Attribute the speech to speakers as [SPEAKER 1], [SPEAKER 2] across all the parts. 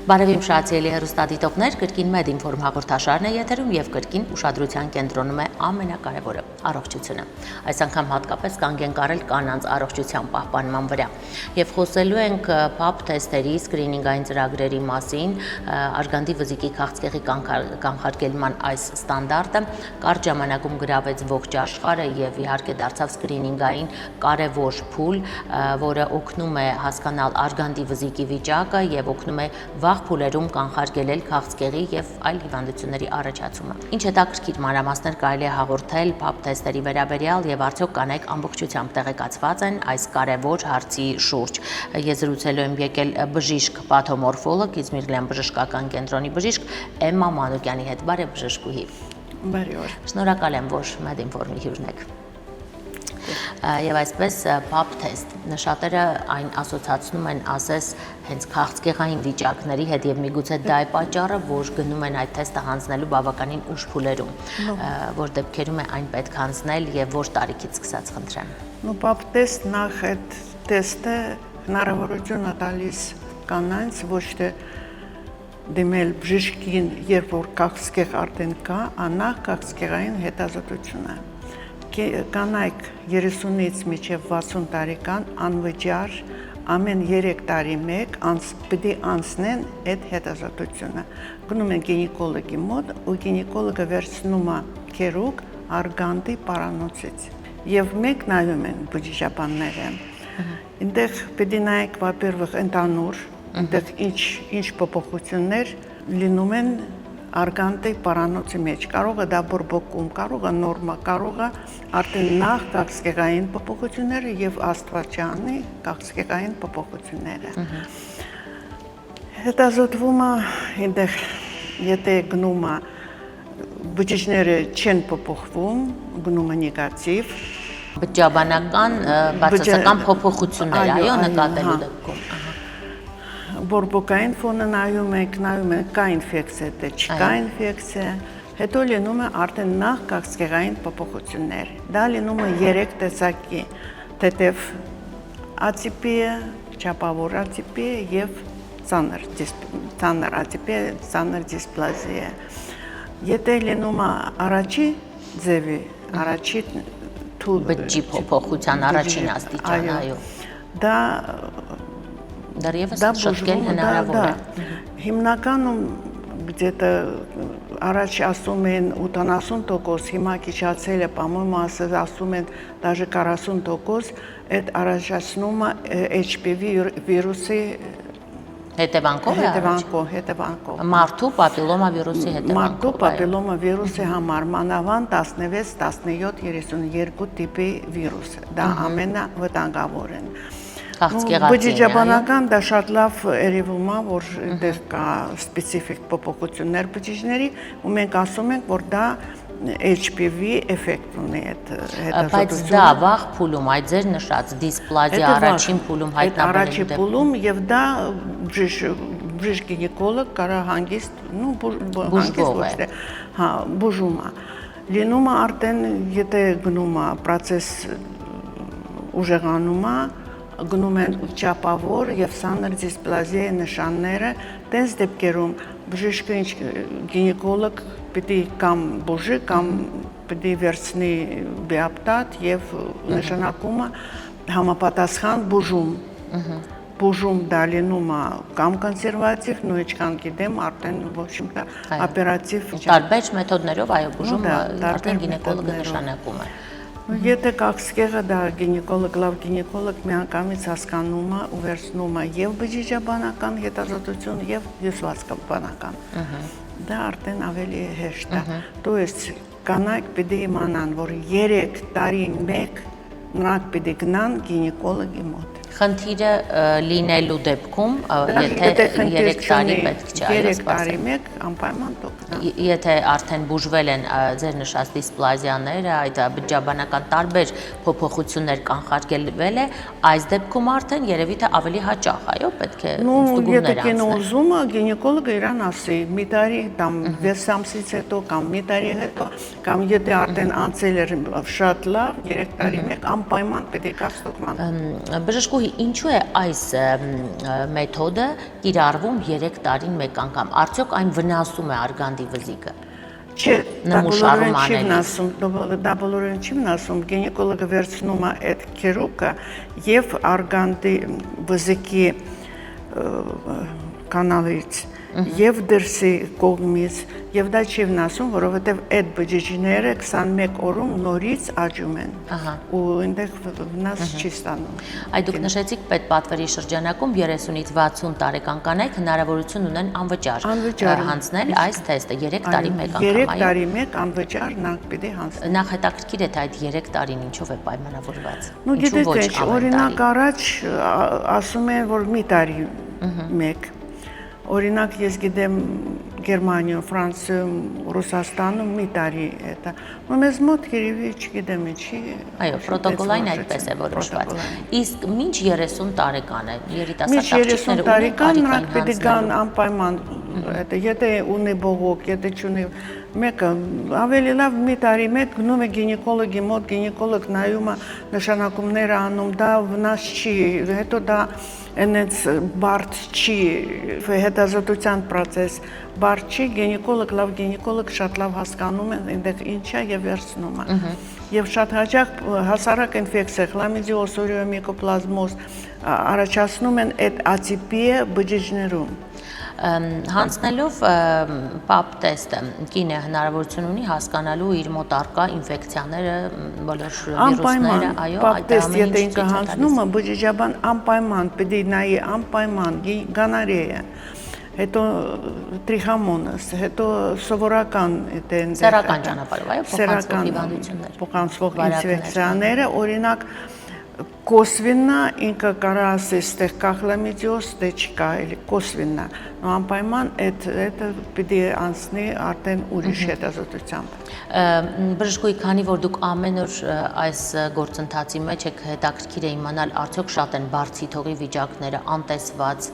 [SPEAKER 1] Բարևիմ շացիելի հեռուստադիտողներ, կրկին Մեդինֆորմ հաղորդաշարն է եթերում եւ կրկին ուշադրության կենտրոնում է ամենակարևորը՝ առողջությունը։ Այս անգամ հատկապես կանգ ենք առել կանանց առողջության պահպանման վրա եւ խոսելու ենք PAP թեստերի սկրինինգային ծրագրերի մասին, արգանդի վզիկի քաղցկեղի կանխարգելման այս ստանդարտը կարճ ժամանակում գրավեց ողջ աշխարհը եւ իհարկե դարձավ սկրինինգային կարևոր փուլ, որը օգնում է հասկանալ արգանդի վզիկի վիճակը եւ օգնում է վաղ փուլերում կանխարգելել քաղցկեղի եւ այլ հիվանդությունների առաջացումը։ Ինչ հետաքրքիր մանրամասներ կարելի է հաղորդել PAP թեստերի վերաբերյալ եւ արդյոք կանայք ամբողջությամբ տեղեկացված են այս կարևոր հարցի շուրջ։ Ես զրուցելու եմ եկել բժիշկ պաթոմորֆոլոգ Իզմիր բժշկական կենտրոնի բժիշկ Էմմա Մանուկյանի հետ։ Բարև բժշկուհի։
[SPEAKER 2] Բարի օր։
[SPEAKER 1] Շնորհակալ եմ, որ Մեդինֆորմի հյուրն եք։ Եվ այսպես PAP թեստ շատերը այն ասոցացնում են ասես հենց քաղցկեղային վիճակների հետ եւ միգուցե դա է պատճառը, որ գնում են այդ թեստը հանձնելու բավականին ուշ փուլերում, որ դեպքերում է այն պետք հանձնել եւ որ տարիքից սկսած խնդրեմ։
[SPEAKER 2] PAP թեստ նախ այդ թեստը հնարավորություն է տալիս կանանց ոչ թե դիմել բժշկին, երբ որ քաղցկեղ արդեն կա, անախ քաղցկեղային հետազոտությունը։ Կանայք 30-ից մինչև 60 տարեկան անվճար ամեն 3 տարի մեկ պիտի անցնեն այդ հետազոտությունը։ Գնում են գինեկոլոգի մոտ ու գինեկոլոգը վերցնում է քերուկ արգանդի պարանոցից։ Եվ մեկ նայում են բջիջաբանները։ Այնտեղ պիտի նայեք, во-первых, ընդհանուր, այնտեղ ինչ փոփոխություններ լինում են արգանդի պարանոցի մեջ, կարող է դա բորբոքում, կարող է նորմա, կարող է արդեն նախ քաղցկեղային փոփոխությունները եւ աստվածյանի քաղցկեղային փոփոխությունները։ Հետազոտվում է այնտեղ, եթե գնում է բջիջները չեն փոփոխվում, գնում է նեգատիվ,
[SPEAKER 1] բջջաբանական բացասական փոփոխություններ, այո, նկատելու դեպքում։
[SPEAKER 2] Բորբոքային ֆոնը նայում եք, կա ինֆեկցիա, թե չկա ինֆեկցիա, հետո լինում է արդեն նախ քաղցկեղային փոփոխություններ։ Դա լինում է 3 տեսակի՝ թեթև ատիպիա, չափավոր ատիպիա եւ ծանր ատիպիա, ծանր դիսպլազիա։ Եթե լինում է առաջի ձևի, առաջի
[SPEAKER 1] բջջի փոփոխության առաջին աստիճան, այո։
[SPEAKER 2] Դա
[SPEAKER 1] դեռևս շտկել հնարավոր է։
[SPEAKER 2] Հիմնականում где-то առաջ ասում են 80%, հիմա քիչացել է, по-моему, ասում են даже 40%, այդ առաջացնում է HPV վիրուսի հետևանքով։
[SPEAKER 1] Մարդու պապիլոմավիրուսի հետևանքով։
[SPEAKER 2] Մարդու պապիլոմավիրուսի համար մանավանդ 16, 17, 32 տիպի վիրուս։ Դա ամենավտանգավորն է։ Բջիջաբանական դա շատ լավ երևում է, որ դեռ կա սպეციფիկ փոփոխություններ բջիջների, ու մենք ասում ենք, որ դա HPV էֆեկտ ունի այդ հետազոտությունը։
[SPEAKER 1] Բայց դա վաղ փուլում, այդ ձեր նշած դիսպլազիա առաջին փուլում հայտնաբերելու
[SPEAKER 2] առաջին փուլում եւ դա բժիշկ գինեկոլոգ կարա հանգիստ, բուժում է։ Լինում է արդեն, եթե գնում է process ուժեղանում է, գնում են չափավոր եւ սանր դիսպլազիայի նշանները, տես դեպքերում բժիշկը գինեկոլոգ պիտի կամ բուժի, կամ պիտի վերցնի բիապտատ եւ նշանակում է համապատասխան բուժում։ Բուժում դա լինում է կամ կոնսերվատիվ, նույն ինչքան գիտեմ, արդեն ոչ մի օպերատիվ
[SPEAKER 1] տարբեր մեթոդներով այո բուժումը արդեն գինեկոլոգը նշանակում է։
[SPEAKER 2] Եթե քաղցկեղը դա լավ գինեկոլոգ միանգամից հասկանում է ու վերցնում է եւ բջիջաբանական հետազոտություն եւ հյուսվածքաբանական։ Դա արդեն ավելի հեշտ է։ То есть կանայք պիտի իմանան, որ 3 տարի մեկ նրանք պիտի գնան գինեկոլոգի մոտ։
[SPEAKER 1] Խնդիրը լինելու դեպքում, եթե 3 տարի պետք չէ,
[SPEAKER 2] 3 տարի մեկ անպայման տոկնա։
[SPEAKER 1] Եթե արդեն բուժվել են ձեր նշած դիսպլազիաները, այդ բջջաբանական տարբեր փոփոխություններ կանխարգելվել է, այս դեպքում արդեն երևի թե ավելի հաճախ, այո, պետք է ստուգումներ
[SPEAKER 2] անցնել։ Եթե ուզում է, գինեկոլոգը իրան ասի, մի տարի կամ 6 ամսից հետո կամ մի տարի հետո, կամ եթե արդեն անցել էր շատ լավ, 3 տարի մեկ անպայման պետք է ստուգման։
[SPEAKER 1] Բժշկու Բժշկուհի, ինչու է այս մեթոդը կիրառվում 3 տարին մեկ անգամ։ Արդյոք այն վնասում է արգանդի վզիկը։
[SPEAKER 2] Չէ,
[SPEAKER 1] Նմուշարում անելիս։
[SPEAKER 2] դա բոլորին չի վնասում, գինեկոլոգը վերցնում է այդ քերուկը եւ արգանդի վզիկի կանալից եւ դրսի կողմից եւ դա չի վնասում, որովհետեւ այդ բջիջները 21 օրում նորից աճում են ու այնտեղ վնաս չի ստանում։
[SPEAKER 1] Այդ դուք նշեցիք պետպատվերի շրջանակում 30-ից 60 տարեկան կանայք հնարավորություն ունեն անվճար հանձնել այս թեստը 3 տարի մեկ անգամ։
[SPEAKER 2] 3 տարի մեկ անվճար նրանք պիտի հանձնեն։
[SPEAKER 1] Նախ հետաքրքիր է թե այդ 3 տարին ինչով է պայմանավորված։
[SPEAKER 2] Ну գիտեք, օրինակ առաջ ասում են, որ մի տարի մեկ Օրինակ ես գիտեմ Գերմանիայում, Ֆրանսիայում, Ռուսաստանում մի տարի է։ Մեզ մոտ երևի չգիտեմ ինչի։
[SPEAKER 1] Այո, պրոտոկոլային այդպես է որոշված։ Իսկ մինչ 30 տարեկան է,
[SPEAKER 2] երիտասարդ աղջիկները 30 տարեկան նրանք պետք է գան անպայման, եթե ունի բողոք, եթե չունի մեկը ավելի լավ մի տարի մեկ գնում է գինեկոլոգի մոտ, գինեկոլոգ նայում է նշանակումները անում, դա վնաս չի, հետո դա այնց բարդ չի, հետազոտության process բարդ չի, գինեկոլոգ լավ գինեկոլոգ շատ լավ հասկանում են այնտեղ ինչ է եւ վերցնում է։ Եվ շատ հաճախ հասարակ ինֆեկցիա, խլամիդիոզ, օրիոմիկոպլազմոզ առաջացնում են այդ ատիպի բջիջներում։
[SPEAKER 1] Հանձնելով PAP տեստը, կինը հնարավորություն ունի հասկանալու իր մոտ առկա ինֆեկցիաները, բոլոր վիրուսները, այո,
[SPEAKER 2] այդ ամենը եթե ինքը հանձնում է, բջիջաբան անպայման պետք է նայի անպայման գանարեա, հետո տրիխոմոնաս, հետո սովորական
[SPEAKER 1] սեռական ճանապարհով, այո, փոխանցվող հիվանդություններ,
[SPEAKER 2] փոխանցվող ինֆեկցիաները, օրինակ կոսվիննա ինքը կարա ասես տեղ կախլամիդիոզ դե չկա էլի կոսվիննա но անպայման այդ պիտի անցնի արդեն ուրիշ հետազոտությամբ
[SPEAKER 1] Բժշկուհի, քանի որ դուք ամեն օր այս գործընթացի մեջ եք, հետաքրքիր է իմանալ արդյոք շատ են բարձի թողի վիճակները, անտեսված,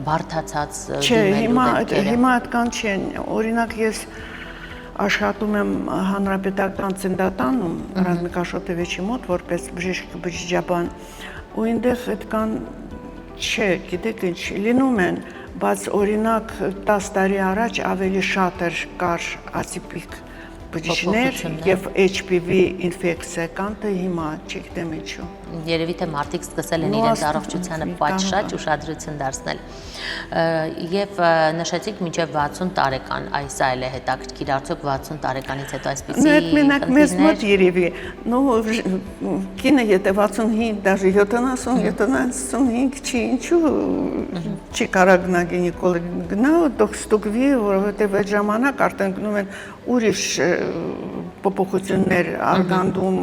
[SPEAKER 1] բարդացած դիմելու դեպքերը։
[SPEAKER 2] Հիմա այդքան չեն, օրինակ ես աշխատում եմ հանրապետական ցնդատանում Ռազմիկ Աշոտովիչի մոտ որպես բժշկաբան ու այնտեղ այդքան չէ, գիտեք ինչ լինում են, բայց օրինակ 10 տարի առաջ ավելի շատ էր կար ատիպիկ բջիջներ եւ HPV ինֆեկցիա կան, թե հիմա չգիտեմ ինչու։
[SPEAKER 1] Երևի թե մարդիկ սկսել են իրենց առողջությանը պատշաճ ուշադրություն դարձնել։ Եվ նշեցիք մինչև 60 տարեկան, այս այլ է հետաքրքիր, արդյոք 60 տարեկանից հետո այսպիսի
[SPEAKER 2] խնդիրներ։ Մեզ մոտ երևի, կինը եթե 65, даже 70-75 չի, ինչու չի կարա գնա գինեկոլոգ գնա, ստուգվի, որովհետև այդ ժամանակ արդեն գնում են ուրիշ փոփոխություններ արգանդում,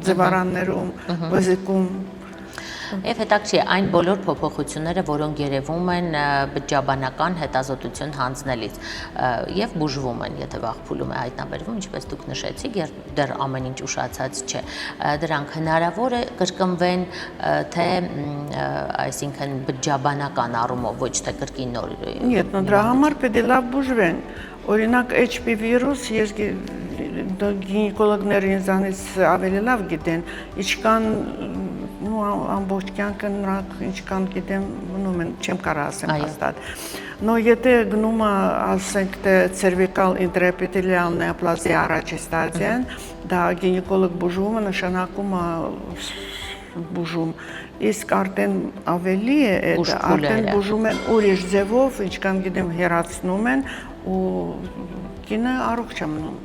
[SPEAKER 2] ձևարաններում, վզիկում։
[SPEAKER 1] Եվ հետաքրքիր է այն բոլոր փոփոխությունները, որոնք երևում են բջջաբանական հետազոտություն հանձնելիս եւ բուժվում են, եթե վաղ փուլում է հայտնաբերվում, ինչպես դուք նշեցիք, դեռ ամեն ինչ ուշացած չէ։ Դրանք հնարավոր է կրկնվեն, թե այսինքն բջջաբանական առումով, ոչ թե կրկին նոր։
[SPEAKER 2] Нет, но դրա համար պետք է լավ բուժվեն։ Օրինակ HPV վիրուս ես գինեկոլոգները ինձանից ավելի լավ գիտեն, ինչքան ամբողջ կյանքը նրանք ինչքան գիտեմ մնում են, չեմ կարող ասեմ հաստատ։ Но եթե գնում է, ասենք, թե cervical intraepithelial neoplasia առաջի ստադիան, դա գինեկոլոգ բուժումը նշանակում է բուժում, իսկ արդեն ավելի է, արդեն բուժում են ուրիշ ձևով, ինչքան գիտեմ հեռացնում են ու կինը առողջ է մնում։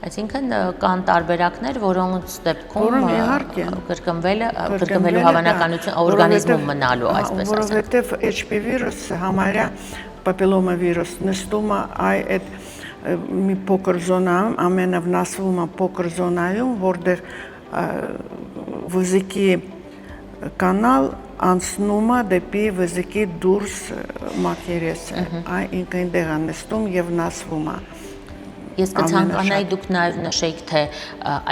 [SPEAKER 1] Այսինքն կան տարբերակներ, որոնց դեպքում կրկնվելու հավանականություն օրգանիզմում մնալու, այսպես ասած։
[SPEAKER 2] Որովհետև HPV վիրուսը համարյա պապիլոմա վիրուս նստում է այդ մի փոքր զոնայում, ամենավնասվում է փոքր զոնայում, որտեղ վզիկի կանալ անցնում է դեպի վզիկի դուրս մակերեսը, ինքը այնտեղ է նստում եւ վնասվում է։
[SPEAKER 1] Ես կցանկանայի դուք նաև նշեիք, թե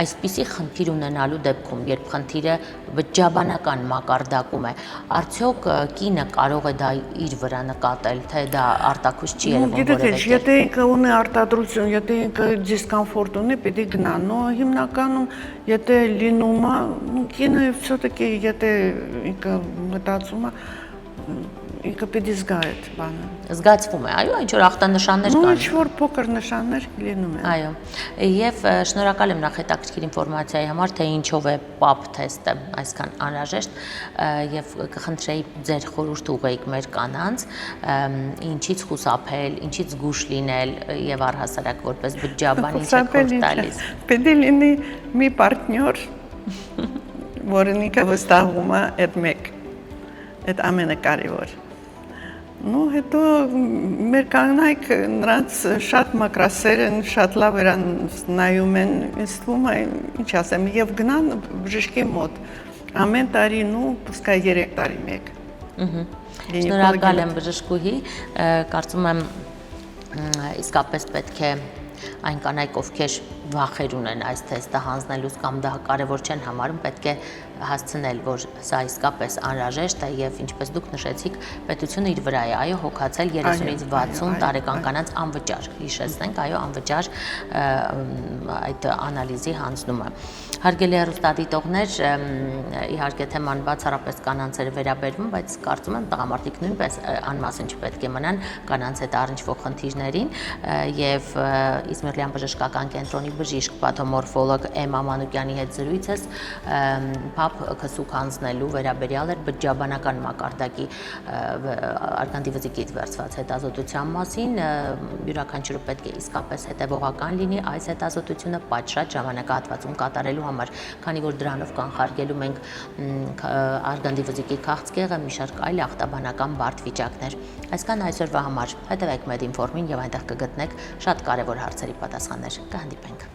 [SPEAKER 1] այսպիսի խնդիր ունենալու դեպքում, երբ խնդիրը բջջաբանական մակարդակում է, արդյոք կինը կարող է դա իր վրա նկատել, թե դա արտաքույց չի երևում որևէ կերպ։
[SPEAKER 2] Եթե ինքը ունի արտադրություն, եթե ինքը դիսկոմֆորտ ունի, պիտի գնա, հիմնականում եթե լինում է, կինը все-таки եթե ինքը մտածում է, ինքը պիտի զգա այդ բանը։
[SPEAKER 1] Զգացվում է, այո, ինչ որ ախտանշաններ կան։
[SPEAKER 2] Ինչ որ փոքր նշաններ լինում են։
[SPEAKER 1] Այո, եւ շնորհակալ եմ նախ հետաքրքիր ինֆորմացիայի համար, թե ինչով է PAP թեստը այսքան անհրաժեշտ եւ կխնդրեի ձեր խորհուրդ ուղղեիք մեր կանանց, ինչից խուսափել, ինչից զգուշ լինել եւ առհասարակ որպես բջջաբան ինչ է խորտ տալիս։
[SPEAKER 2] Պիտի լինի մի պարտնյոր, որն ինքը վստահում է այդ ամենակարևոր։ Հետո մեր կանայք նրանց շատ մակրասեր են, շատ լավ նայում են, ինձ թվում է, ինչ ասեմ, եւ գնան բժշկի մոտ։ Ամեն տարի, պուսկա 3 տարի մեկ։
[SPEAKER 1] Շնորհակալ եմ բժշկուհի, կարծում եմ իսկապես պետք է այն կանայք, ովքեր վախեր ունեն այս թեստը հանձնելուց կամ դա կարևոր չեն համարում, պետք է հասցնել, որ սա իսկապես անհրաժեշտ է եւ ինչպես դուք նշեցիք, պետությունը իր վրա է, այո, հոգացել 30-ից 60 տարեկան կանանց անվճար, հիշեցնենք, այո, անվճար այդ անալիզի հանձնումը։ Հարգելի հեռուստադիտողներ, իհարկե թեման բացառապես կանանց էր վերաբերվում, բայց կարծում եմ տղամարդիկ նույնպես անմասն չպետք է մնան կանանց հետ առնչվող խնդիրներին եւ Իզմիրլյան բժշկական կենտրոնի բժիշկ պաթոմորֆոլոգ Էմմա Մանուկյանի հետ զրույցս PAP քսուկ հանձնելու վերաբերյալ էր բջջաբանական մակարդակի արգանդիվզիկից վերցված հետազոտության մասին, յուրաքանչյուրը պետք է իսկապես հետևողական լինի այս հետազոտությունը պատշաճ ժամանակահատվածում կատարելու համար, քանի որ դրանով կանխարգելու մենք արգանդիվզիկի քաղցկեղը, մի շարք այլ ախտաբանական բարդ վիճակներ։ Այսքան այսօրվա համար, հետևեք Մեդինֆորմին եւ այնտեղ կգտնեք շատ կարևոր հարցերի պատասխաններ։ Կհանդիպենք։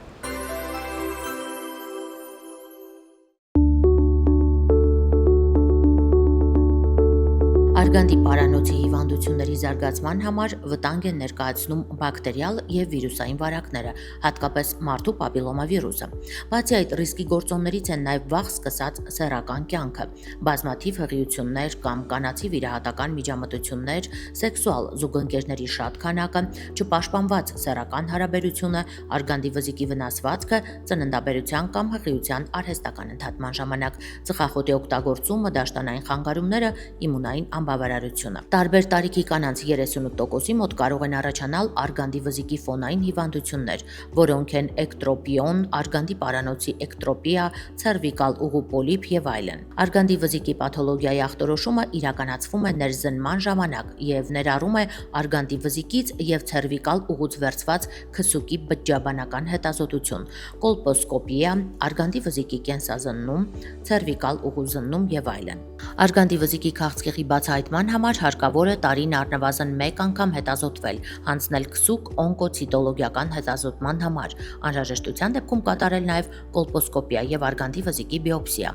[SPEAKER 1] Արգանդի պարանոցի հիվանդությունների զարգացման համար վտանգ են ներկայացնում բակտերիալ եւ վիրուսային վարակները, հատկապես մարդու պապիլոմավիրուսը։ Բացի այդ, ռիսկի գործոններից են նաեւ վաղ սկսած սեռական կյանքը, բազմաթիվ հղիություններ կամ կանացի վիրահատական միջամտություններ, սեքսուալ զուգընկերների շատ քանակը, չպաշտպանված սեռական հարաբերությունը, արգանդի վզիկի վնասվածքը, ծննդաբերության կամ հղիության արհեստական ընդհատման ժամանակ, ծխախոտի օգտագործումը, դաշտանային խանգարումները, իմունային անբավարարությունը։ Տարբեր տարիքի կանանց 38%-ի մոտ կարող են առաջանալ արգանդի վզիկի ֆոնային հիվանդություններ, որոնք են էկտրոպիոն, արգանդի պարանոցի էկտրոպիա, ցերվիկալ ուղու պոլիպ եւ այլն։ Արգանդի վզիկի պաթոլոգիայի ախտորոշումը իրականացվում է ներզնման ժամանակ եւ ներառում է արգանդի վզիկից եւ ցերվիկալ ուղուց վերցված քսուկի բջջաբանական հետազոտություն, կոլպոսկոպիա, արգանդի վզիկի կենսազննում, ցերվիկալ ուղու զննում եւ այլն։ Արգանդի վզիկի քաղցկեղի բացահայտման համար հարկավոր է տարին առնվազն 1 անգամ հետազոտվել, հանձնել քսուկ օնկոցիտոլոգիական հետազոտման համար, անհրաժեշտության դեպքում կատարել նաև կոլպոսկոպիա եւ արգանդի վզիկի բիոպսիա։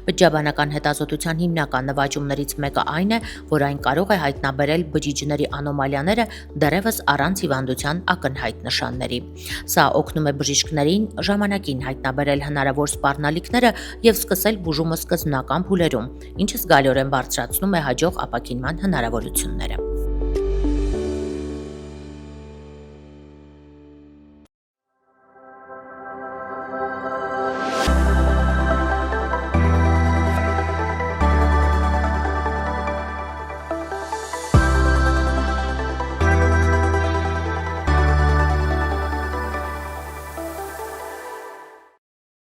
[SPEAKER 1] Բջջաբանական հետազոտության հիմնական նվաճումներից մեկը այն է, որ այն կարող է հայտնաբերել բջիջների անոմալիաները դեռևս առանց հիվանդության ակնհայտ նշանների։ Սա օգնում է բժիշկներին ժամանակին հայտնաբերել հնարավոր սպառնալիքները եւ սկսել բուժումը սկզբնական փուլերում, ինչը զգալիորեն բարձրացնում է հաջող ապաքինման հնարավորությունները։